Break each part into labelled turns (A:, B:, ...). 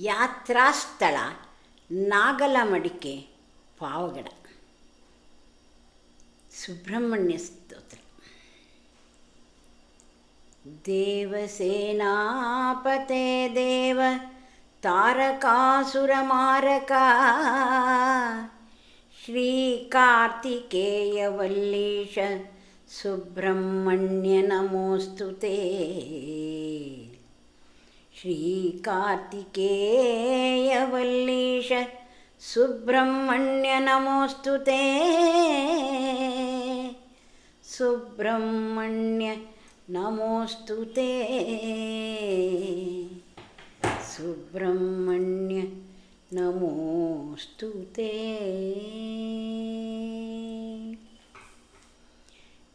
A: ಯಾತ್ರಾಸ್ಥಳ ನಾಗಲಮಡಿಕೆ ಪಾವಗಡ. ಸುಬ್ರಹ್ಮಣ್ಯ ಸ್ತೋತ್ರ. ದೇವಸೇನಾಪತೆ ದೇವ ತಾರಕಾಸುರಮಾರಕ ಶ್ರೀ ಕಾರ್ತಿಕೇಯ ವಲ್ಲೀಶ ಸುಬ್ರಹ್ಮಣ್ಯ ನಮೋಸ್ತುತೇ. ಶ್ರೀ ಕಾರ್ತಿಕೇಯ ವಲ್ಲೀಶ ಸುಬ್ರಹ್ಮಣ್ಯ ನಮೋಸ್ತುತೇ. ಸುಬ್ರಹ್ಮಣ್ಯ ನಮೋಸ್ತುತೇ. ಸುಬ್ರಹ್ಮಣ್ಯ ನಮೋಸ್ತುತೇ.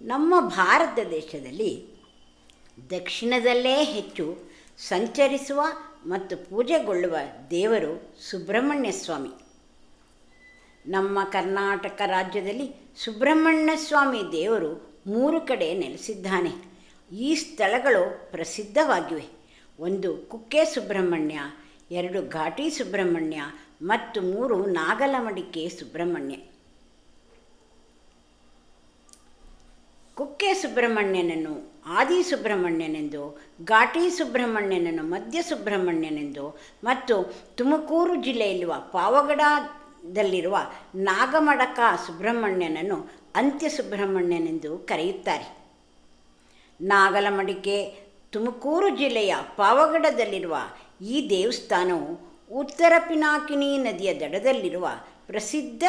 A: ನಮ್ಮ ಭಾರತ ದೇಶದಲ್ಲಿ ದಕ್ಷಿಣದಲ್ಲೇ ಹೆಚ್ಚು ಸಂಚರಿಸುವ ಮತ್ತು ಪೂಜೆಗೊಳ್ಳುವ ದೇವರು ಸುಬ್ರಹ್ಮಣ್ಯ ಸ್ವಾಮಿ. ನಮ್ಮ ಕರ್ನಾಟಕ ರಾಜ್ಯದಲ್ಲಿ ಸುಬ್ರಹ್ಮಣ್ಯ ಸ್ವಾಮಿ ದೇವರು 3 ಕಡೆ ನೆಲೆಸಿದ್ದಾನೆ. ಈ ಸ್ಥಳಗಳು ಪ್ರಸಿದ್ಧವಾಗಿವೆ. 1 ಕುಕ್ಕೆ ಸುಬ್ರಹ್ಮಣ್ಯ, 2 ಘಾಟಿ ಸುಬ್ರಹ್ಮಣ್ಯ ಮತ್ತು 3 ನಾಗಲಮಡಿಕೆ ಸುಬ್ರಹ್ಮಣ್ಯ. ಕುಕ್ಕೆ ಸುಬ್ರಹ್ಮಣ್ಯನನ್ನು ಆದಿ ಸುಬ್ರಹ್ಮಣ್ಯನೆಂದು, ಘಾಟಿ ಸುಬ್ರಹ್ಮಣ್ಯನನ್ನು ಮಧ್ಯ ಸುಬ್ರಹ್ಮಣ್ಯನೆಂದು ಮತ್ತು ತುಮಕೂರು ಜಿಲ್ಲೆಯಲ್ಲಿರುವ ಪಾವಗಡದಲ್ಲಿರುವ ನಾಗಮಡಕ ಸುಬ್ರಹ್ಮಣ್ಯನನ್ನು ಅಂತ್ಯ ಸುಬ್ರಹ್ಮಣ್ಯನೆಂದು ಕರೆಯುತ್ತಾರೆ. ನಾಗಲಮಡಿಕೆ ತುಮಕೂರು ಜಿಲ್ಲೆಯ ಪಾವಗಡದಲ್ಲಿರುವ ಈ ದೇವಸ್ಥಾನವು ಉತ್ತರ ಪಿನಾಕಿನಿ ನದಿಯ ದಡದಲ್ಲಿರುವ ಪ್ರಸಿದ್ಧ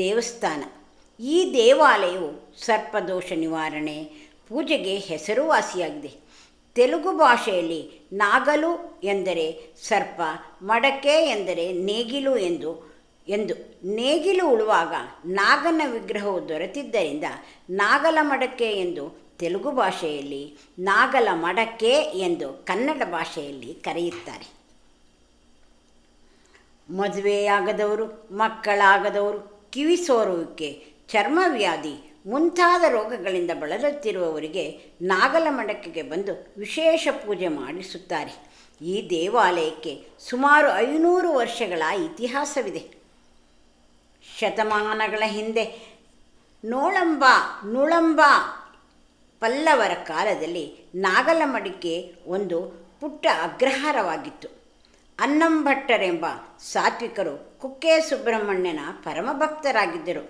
A: ದೇವಸ್ಥಾನ. ಈ ದೇವಾಲಯವು ಸರ್ಪದೋಷ ನಿವಾರಣೆ, ಪೂಜೆಗೆ ಹೆಸರುವಾಸಿಯಾಗಿದೆ. ತೆಲುಗು ಭಾಷೆಯಲ್ಲಿ ನಾಗಲು ಎಂದರೆ ಸರ್ಪ, ಮಡಕೆ ಎಂದರೆ ನೇಗಿಲು ಎಂದು ನೇಗಿಲು ಉಳುವಾಗ ನಾಗನ ವಿಗ್ರಹವು ದೊರೆತಿದ್ದರಿಂದ ನಾಗಲ ಮಡಕೆ ಎಂದು ತೆಲುಗು ಭಾಷೆಯಲ್ಲಿ, ನಾಗಲ ಮಡಕೆ ಎಂದು ಕನ್ನಡ ಭಾಷೆಯಲ್ಲಿ ಕರೆಯುತ್ತಾರೆ. ಮದುವೆಯಾಗದವರು, ಮಕ್ಕಳಾಗದವರು, ಕಿವಿ ಸೋರುವಿಕೆ, ಚರ್ಮವ್ಯಾಧಿ ಮುಂತಾದ ರೋಗಗಳಿಂದ ಬಳಲುತ್ತಿರುವವರಿಗೆ ನಾಗಲ ಮಡಕೆಗೆ ಬಂದು ವಿಶೇಷ ಪೂಜೆ ಮಾಡಿಸುತ್ತಾರೆ. ಈ ದೇವಾಲಯಕ್ಕೆ ಸುಮಾರು 500 ವರ್ಷಗಳ ಇತಿಹಾಸವಿದೆ. ಶತಮಾನಗಳ ಹಿಂದೆ ನುಳಂಬ ಪಲ್ಲವರ ಕಾಲದಲ್ಲಿ ನಾಗಲಮಡಿಕೆ ಒಂದು ಪುಟ್ಟ ಅಗ್ರಹಾರವಾಗಿತ್ತು. ಅನ್ನಂಭಟ್ಟರೆಂಬ ಸಾತ್ವಿಕರು ಕುಕ್ಕೆ ಸುಬ್ರಹ್ಮಣ್ಯನ ಪರಮಭಕ್ತರಾಗಿದ್ದರು.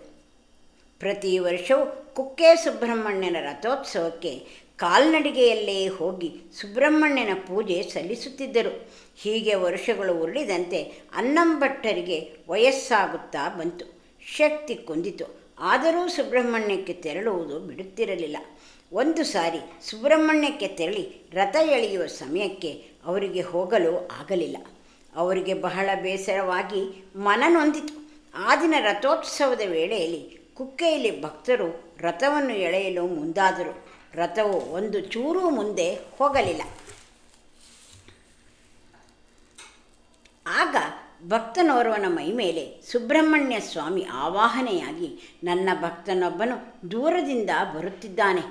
A: ಪ್ರತಿ ವರ್ಷವೂ ಕುಕ್ಕೆ ಸುಬ್ರಹ್ಮಣ್ಯನ ರಥೋತ್ಸವಕ್ಕೆ ಕಾಲ್ನಡಿಗೆಯಲ್ಲೇ ಹೋಗಿ ಸುಬ್ರಹ್ಮಣ್ಯನ ಪೂಜೆ ಸಲ್ಲಿಸುತ್ತಿದ್ದರು. ಹೀಗೆ ವರ್ಷಗಳು ಉರುಳಿದಂತೆ ಅನ್ನಂಭಟ್ಟರಿಗೆ ವಯಸ್ಸಾಗುತ್ತಾ ಬಂತು, ಶಕ್ತಿ ಕುಂದಿತು. ಆದರೂ ಸುಬ್ರಹ್ಮಣ್ಯಕ್ಕೆ ತೆರಳುವುದು ಬಿಡುತ್ತಿರಲಿಲ್ಲ. ಒಂದು ಸಾರಿ ಸುಬ್ರಹ್ಮಣ್ಯಕ್ಕೆ ತೆರಳಿ ರಥ ಎಳೆಯುವ ಸಮಯಕ್ಕೆ ಅವರಿಗೆ ಹೋಗಲು ಆಗಲಿಲ್ಲ. ಅವರಿಗೆ ಬಹಳ ಬೇಸರವಾಗಿ ಮನನೊಂದಿತು. ಆ ದಿನ ರಥೋತ್ಸವದ ವೇಳೆಯಲ್ಲಿ ಕುಕ್ಕೆಯಲ್ಲಿ ಭಕ್ತರು ರಥವನ್ನು ಎಳೆಯಲು ಮುಂದಾದರು. ರಥವು ಒಂದು ಚೂರು ಮುಂದೆ ಹೋಗಲಿಲ್ಲ. ಆಗ ಭಕ್ತನೋರ್ವನ ಮೈಮೇಲೆ ಸುಬ್ರಹ್ಮಣ್ಯ ಸ್ವಾಮಿ ಆವಾಹನೆಯಾಗಿ, ನನ್ನ ಭಕ್ತನೊಬ್ಬನು ದೂರದಿಂದ ಬರುತ್ತಿದ್ದಾನೆ,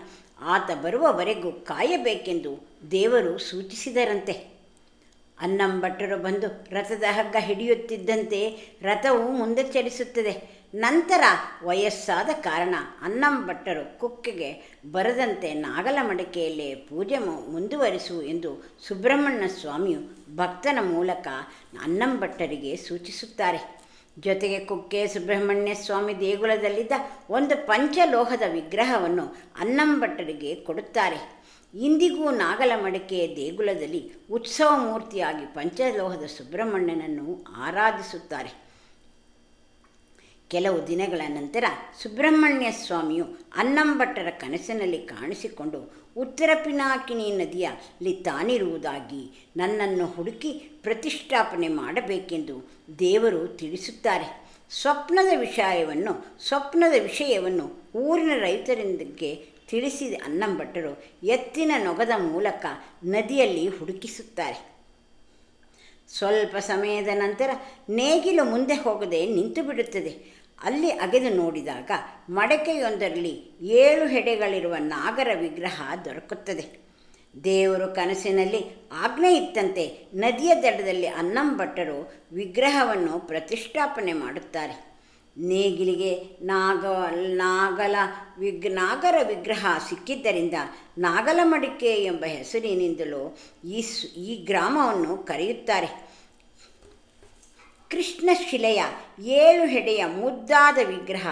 A: ಆತ ಬರುವವರೆಗೂ ಕಾಯಬೇಕೆಂದು ದೇವರು ಸೂಚಿಸಿದರಂತೆ. ಅನ್ನಂಭಟ್ಟರು ಬಂದು ರಥದ ಹಗ್ಗ ಹಿಡಿಯುತ್ತಿದ್ದಂತೆ ರಥವು ಮುಂದೆ ಚಲಿಸುತ್ತದೆ. ನಂತರ ವಯಸ್ಸಾದ ಕಾರಣ ಅನ್ನಂಭಟ್ಟರು ಕುಕ್ಕೆಗೆ ಬರದಂತೆ ನಾಗಲಮಡಿಕೆಯಲ್ಲೇ ಪೂಜೆ ಮುಂದುವರಿಸು ಎಂದು ಸುಬ್ರಹ್ಮಣ್ಯ ಸ್ವಾಮಿಯು ಭಕ್ತನ ಮೂಲಕ ಅನ್ನಂಭಟ್ಟರಿಗೆ ಸೂಚಿಸುತ್ತಾರೆ. ಜೊತೆಗೆ ಕುಕ್ಕೆ ಸುಬ್ರಹ್ಮಣ್ಯ ಸ್ವಾಮಿ ದೇಗುಲದಲ್ಲಿದ್ದ ಒಂದು ಪಂಚಲೋಹದ ವಿಗ್ರಹವನ್ನು ಅನ್ನಂಭಟ್ಟರಿಗೆ ಕೊಡುತ್ತಾರೆ. ಇಂದಿಗೂ ನಾಗಲಮಡಿಕೆಯ ದೇಗುಲದಲ್ಲಿ ಉತ್ಸವ ಮೂರ್ತಿಯಾಗಿ ಪಂಚಲೋಹದ ಸುಬ್ರಹ್ಮಣ್ಯನನ್ನು ಆರಾಧಿಸುತ್ತಾರೆ. ಕೆಲವು ದಿನಗಳ ನಂತರ ಸುಬ್ರಹ್ಮಣ್ಯ ಸ್ವಾಮಿಯು ಅನ್ನಂಭಟ್ಟರ ಕನಸಿನಲ್ಲಿ ಕಾಣಿಸಿಕೊಂಡು ಉತ್ತರ ಪಿನಾಕಿನಿ ನದಿಯಲ್ಲಿ ತಾನಿರುವುದಾಗಿ, ನನ್ನನ್ನು ಹುಡುಕಿ ಪ್ರತಿಷ್ಠಾಪನೆ ಮಾಡಬೇಕೆಂದು ದೇವರು ತಿಳಿಸುತ್ತಾರೆ. ಸ್ವಪ್ನದ ವಿಷಯವನ್ನು ಊರಿನ ರೈತರಿಗೆ ತಿಳಿಸಿದ ಅನ್ನಂಭಟ್ಟರು ಎತ್ತಿನ ನೊಗದ ಮೂಲಕ ನದಿಯಲ್ಲಿ ಹುಡುಕಿಸುತ್ತಾರೆ. ಸ್ವಲ್ಪ ಸಮಯದ ನಂತರ ನೇಗಿಲು ಮುಂದೆ ಹೋಗದೆ ನಿಂತು ಬಿಡುತ್ತದೆ. ಅಲ್ಲಿ ಅಗೆದು ನೋಡಿದಾಗ ಮಡಕೆಯೊಂದರಲ್ಲಿ 7 ಹೆಡೆಗಳಿರುವ ನಾಗರ ವಿಗ್ರಹ ದೊರಕುತ್ತದೆ. ದೇವರು ಕನಸಿನಲ್ಲಿ ಆಜ್ಞೆ ಇತ್ತಂತೆ ನದಿಯ ದಡದಲ್ಲಿ ಅನ್ನಂಭಟ್ಟರು ವಿಗ್ರಹವನ್ನು ಪ್ರತಿಷ್ಠಾಪನೆ ಮಾಡುತ್ತಾರೆ. ನೇಗಿಲಿಗೆ ನಾಗರ ವಿಗ್ರಹ ಸಿಕ್ಕಿದ್ದರಿಂದ ನಾಗಲಮಡಿಕೆ ಎಂಬ ಹೆಸರಿನಿಂದಲೂ ಈ ಗ್ರಾಮವನ್ನು ಕರೆಯುತ್ತಾರೆ. ಕೃಷ್ಣಶಿಲೆಯ 7 ಹೆಡೆಯ ಮುದ್ದಾದ ವಿಗ್ರಹ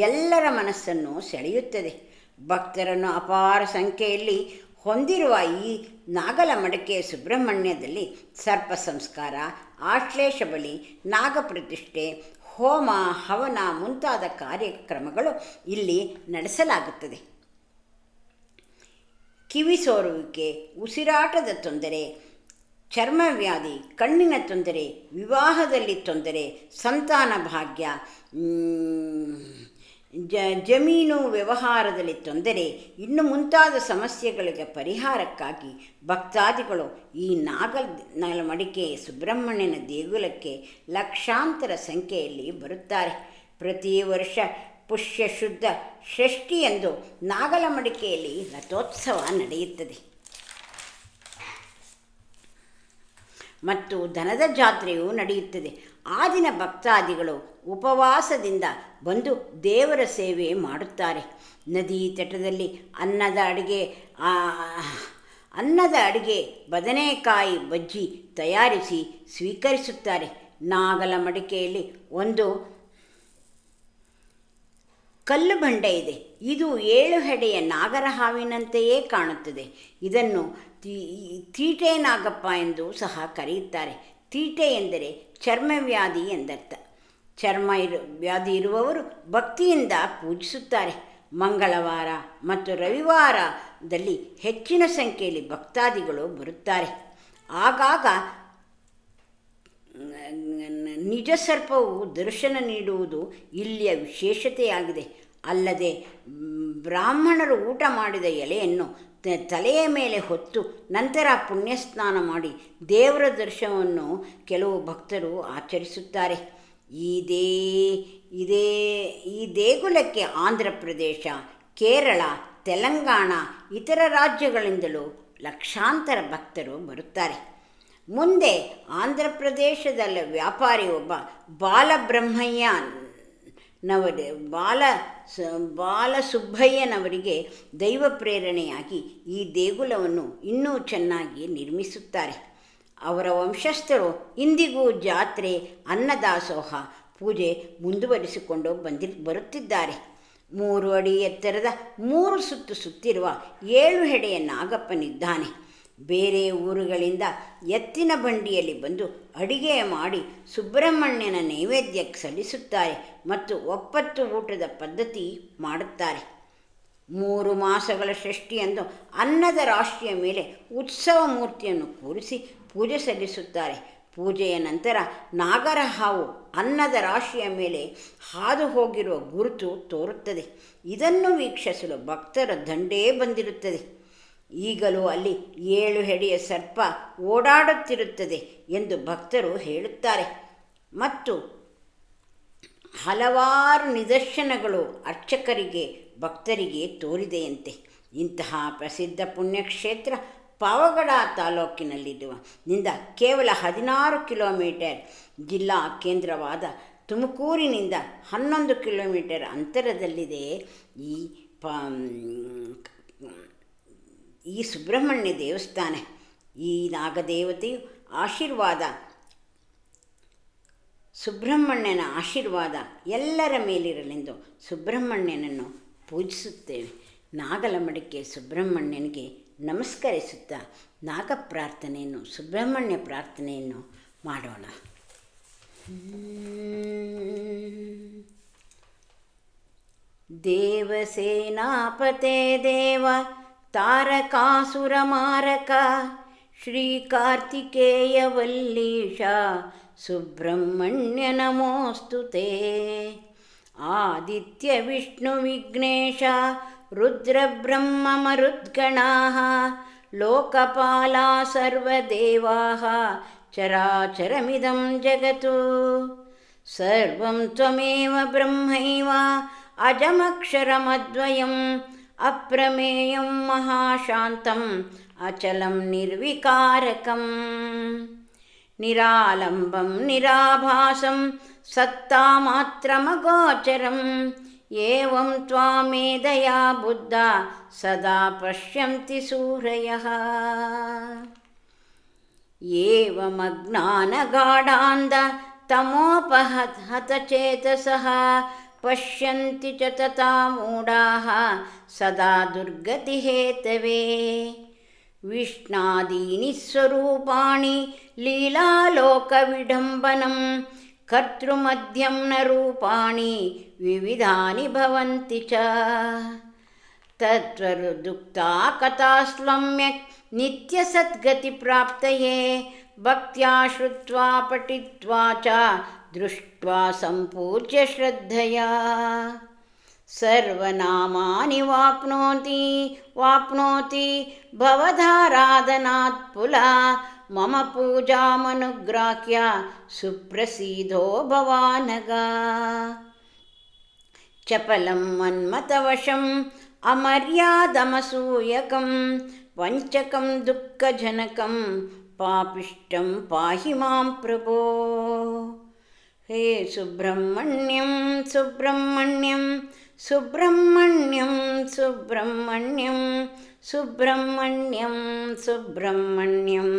A: ಎಲ್ಲರ ಮನಸ್ಸನ್ನು ಸೆಳೆಯುತ್ತದೆ. ಭಕ್ತರನ್ನು ಅಪಾರ ಸಂಖ್ಯೆಯಲ್ಲಿ ಹೊಂದಿರುವ ಈ ನಾಗಲಮಡಿಕೆ ಸುಬ್ರಹ್ಮಣ್ಯದಲ್ಲಿ ಸರ್ಪ ಸಂಸ್ಕಾರ, ಆಶ್ಲೇಷ ಬಲಿ, ನಾಗಪ್ರತಿಷ್ಠೆ, ಹೋಮ ಹವನ ಮುಂತಾದ ಕಾರ್ಯಕ್ರಮಗಳು ಇಲ್ಲಿ ನಡೆಸಲಾಗುತ್ತದೆ. ಕಿವಿ ಸೋರುವಿಕೆ, ಉಸಿರಾಟದ ತೊಂದರೆ, ಚರ್ಮವ್ಯಾಧಿ, ಕಣ್ಣಿನ ತೊಂದರೆ, ವಿವಾಹದಲ್ಲಿ ತೊಂದರೆ, ಸಂತಾನ ಭಾಗ್ಯ, ಜಮೀನು ವ್ಯವಹಾರದಲ್ಲಿ ತೊಂದರೆ, ಇನ್ನು ಮುಂತಾದ ಸಮಸ್ಯೆಗಳಿಗೆ ಪರಿಹಾರಕ್ಕಾಗಿ ಭಕ್ತಾದಿಗಳು ಈ ನಾಗಲಮಡಿಕೆ ಸುಬ್ರಹ್ಮಣ್ಯನ ದೇಗುಲಕ್ಕೆ ಲಕ್ಷಾಂತರ ಸಂಖ್ಯೆಯಲ್ಲಿ ಬರುತ್ತಾರೆ. ಪ್ರತಿ ವರ್ಷ ಪುಷ್ಯ ಶುದ್ಧ ಷಷ್ಠಿಯಂದು ನಾಗಲಮಡಿಕೆಯಲ್ಲಿ ರಥೋತ್ಸವ ನಡೆಯುತ್ತದೆ ಮತ್ತು ದನದ ಜಾತ್ರೆಯೂ ನಡೆಯುತ್ತದೆ. ಆ ದಿನ ಭಕ್ತಾದಿಗಳು ಉಪವಾಸದಿಂದ ಬಂದು ದೇವರ ಸೇವೆ ಮಾಡುತ್ತಾರೆ. ನದಿ ತಟದಲ್ಲಿ ಅನ್ನದ ಅಡಿಗೆ ಬದನೆಕಾಯಿ ಬಜ್ಜಿ ತಯಾರಿಸಿ ಸ್ವೀಕರಿಸುತ್ತಾರೆ. ನಾಗಲಮಡಿಕೆಯಲ್ಲಿ ಒಂದು ಕಲ್ಲು ಬಂಡೆ ಇದೆ. ಇದು 7 ಹೆಡೆಯ ನಾಗರ ಹಾವಿನಂತೆಯೇ ಕಾಣುತ್ತದೆ. ಇದನ್ನು ತೀಟೆ ನಾಗಪ್ಪ ಎಂದು ಸಹ ಕರೆಯುತ್ತಾರೆ. ತೀಟೆ ಎಂದರೆ ಚರ್ಮವ್ಯಾಧಿ ಎಂದರ್ಥ. ವ್ಯಾಧಿ ಇರುವವರು ಭಕ್ತಿಯಿಂದ ಪೂಜಿಸುತ್ತಾರೆ. ಮಂಗಳವಾರ ಮತ್ತು ರವಿವಾರದಲ್ಲಿ ಹೆಚ್ಚಿನ ಸಂಖ್ಯೆಯಲ್ಲಿ ಭಕ್ತಾದಿಗಳು ಬರುತ್ತಾರೆ. ಆಗಾಗ ನಿಜ ಸರ್ಪವು ದರ್ಶನ ನೀಡುವುದು ಇಲ್ಲಿಯ ವಿಶೇಷತೆಯಾಗಿದೆ. ಅಲ್ಲದೆ ಬ್ರಾಹ್ಮಣರು ಊಟ ಮಾಡಿದ ಎಲೆಯನ್ನು ತಲೆಯ ಮೇಲೆ ಹೊತ್ತು ನಂತರ ಪುಣ್ಯಸ್ನಾನ ಮಾಡಿ ದೇವರ ದರ್ಶನವನ್ನು ಕೆಲವು ಭಕ್ತರು ಆಚರಿಸುತ್ತಾರೆ. ಈ ದೇಗುಲಕ್ಕೆ ಆಂಧ್ರ ಪ್ರದೇಶ, ಕೇರಳ, ತೆಲಂಗಾಣ, ಇತರ ರಾಜ್ಯಗಳಿಂದಲೂ ಲಕ್ಷಾಂತರ ಭಕ್ತರು ಬರುತ್ತಾರೆ. ಮುಂದೆ ಆಂಧ್ರ ಪ್ರದೇಶದ ವ್ಯಾಪಾರಿ ಒಬ್ಬ ಬಾಲಸುಬ್ಬಯ್ಯನವರಿಗೆ ದೈವ ಪ್ರೇರಣೆಯಾಗಿ ಈ ದೇಗುಲವನ್ನು ಇನ್ನೂ ಚೆನ್ನಾಗಿ ನಿರ್ಮಿಸುತ್ತಾರೆ. ಅವರ ವಂಶಸ್ಥರು ಇಂದಿಗೂ ಜಾತ್ರೆ, ಅನ್ನದಾಸೋಹ, ಪೂಜೆ ಮುಂದುವರಿಸಿಕೊಂಡು ಬರುತ್ತಿದ್ದಾರೆ. 3 ಅಡಿ ಎತ್ತರದ 3 ಸುತ್ತು ಸುತ್ತಿರುವ 7 ಹೆಡೆಯ ನಾಗಪ್ಪನಿದ್ದಾನೆ. ಬೇರೆ ಊರುಗಳಿಂದ ಎತ್ತಿನ ಬಂಡಿಯಲ್ಲಿ ಬಂದು ಅಡಿಗೆ ಮಾಡಿ ಸುಬ್ರಹ್ಮಣ್ಯನ ನೈವೇದ್ಯಕ್ಕೆ ಸಲ್ಲಿಸುತ್ತಾರೆ ಮತ್ತು ಒಪ್ಪತ್ತು ಊಟದ ಪದ್ಧತಿ ಮಾಡುತ್ತಾರೆ. 3 ಮಾಸಗಳ ಷಷ್ಠಿಯಂದು ಅನ್ನದ ರಾಶಿಯ ಮೇಲೆ ಉತ್ಸವ ಮೂರ್ತಿಯನ್ನು ಕೂರಿಸಿ ಪೂಜೆ ಸಲ್ಲಿಸುತ್ತಾರೆ. ಪೂಜೆಯ ನಂತರ ನಾಗರ ಹಾವು ಅನ್ನದ ರಾಶಿಯ ಮೇಲೆ ಹಾದು ಹೋಗಿರುವ ಗುರುತು ತೋರುತ್ತದೆ. ಇದನ್ನು ವೀಕ್ಷಿಸಲು ಭಕ್ತರ ದಂಡೇ ಬಂದಿರುತ್ತದೆ. ಈಗಲೂ ಅಲ್ಲಿ 7 ಹೆಡೆಯ ಸರ್ಪ ಓಡಾಡುತ್ತಿರುತ್ತದೆ ಎಂದು ಭಕ್ತರು ಹೇಳುತ್ತಾರೆ ಮತ್ತು ಹಲವಾರು ನಿದರ್ಶನಗಳು ಅರ್ಚಕರಿಗೆ ಭಕ್ತರಿಗೆ ತೋರಿದೆಯಂತೆ. ಇಂತಹ ಪ್ರಸಿದ್ಧ ಪುಣ್ಯಕ್ಷೇತ್ರ ಪಾವಗಡ ತಾಲೂಕಿನಲ್ಲಿರುವ ಕೇವಲ 16 ಕಿಲೋಮೀಟರ್, ಜಿಲ್ಲಾ ಕೇಂದ್ರವಾದ ತುಮಕೂರಿನಿಂದ 11 ಕಿಲೋಮೀಟರ್ ಅಂತರದಲ್ಲಿದೆ. ಈ ಸುಬ್ರಹ್ಮಣ್ಯ ದೇವಸ್ಥಾನ, ಈ ನಾಗದೇವತೆಯು ಸುಬ್ರಹ್ಮಣ್ಯನ ಆಶೀರ್ವಾದ ಎಲ್ಲರ ಮೇಲಿರಲೆಂದು ಸುಬ್ರಹ್ಮಣ್ಯನನ್ನು ಪೂಜಿಸುತ್ತೇವೆ. ನಾಗಲಮಡಿಕೆ ಸುಬ್ರಹ್ಮಣ್ಯನಿಗೆ ನಮಸ್ಕರಿಸುತ್ತಾ ನಾಗ ಪ್ರಾರ್ಥನೆಯನ್ನು, ಸುಬ್ರಹ್ಮಣ್ಯ ಪ್ರಾರ್ಥನೆಯನ್ನು ಮಾಡೋಣ. ದೇವಸೇನಾಪತೆ ದೇವ ತಾರಕಾಸುರ ಮಾರಕ ಶ್ರೀ ಕಾರ್ತಿಕೇಯ ವಲ್ಲೀಶ ಸುಬ್ರಹ್ಮಣ್ಯ ನಮೋಸ್ತುತೆ. ಆದಿತ್ಯ ವಿಷ್ಣು ವಿಘ್ನೇಶ ರುದ್ರ ಬ್ರಹ್ಮ ಮರುದ್ಗಣಾಃ ಲೋಕಪಾಲಾ ಸರ್ವದೇವಾಃ ಚರಾಚರಮಿದಂ ಜಗತ್ತು ಸರ್ವಂ ತ್ವಮೇವ ಬ್ರಹ್ಮೈವ ಅಜಮಕ್ಷರಮದ್ವಯಂ ಅಪ್ರಮೇಯಂ ಮಹಾಶಾಂತಂ अचलं निर्विकारकं निरालम्बं निराभासं सत्तामात्रमगोचरम् एवं त्वामेधया बुद्धा सदा पश्यन्ति सूरयः एवमज्ञानगाढान्धतमोपहतचेतसः पश्यन्ति च तथा मूढाः सदा दुर्गतिहेतवे विष्णादीनि स्वरूपाणि लीलालोकविडम्बनं कर्तृमध्यं न रूपाणि विविधानि भवन्ति च तत्त्वदुक्ता कथा सम्यक् नित्यसद्गतिप्राप्तये भक्त्या श्रुत्वा पठित्वा च दृष्ट्वा सम्पूज्य श्रद्धया सर्वनामानि वाप्नोति भवधाराधनात् पुला मम पूजामनुग्राह्य सुप्रसीदो भवानगा चपलं मन्मथवशम् अमर्यादमसूयकं वञ्चकं दुःखजनकं पापिष्टं पाहि मां प्रभो हे सुब्रह्मण्यं सुब्रह्मण्यं सुब्रह्मण्यं सुब्रह्मण्यं सुब्रह्मण्यं सुब्रह्मण्यम्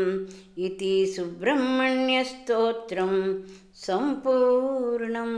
A: इति सुब्रह्मण्यस्तोत्रं सम्पूर्णम्।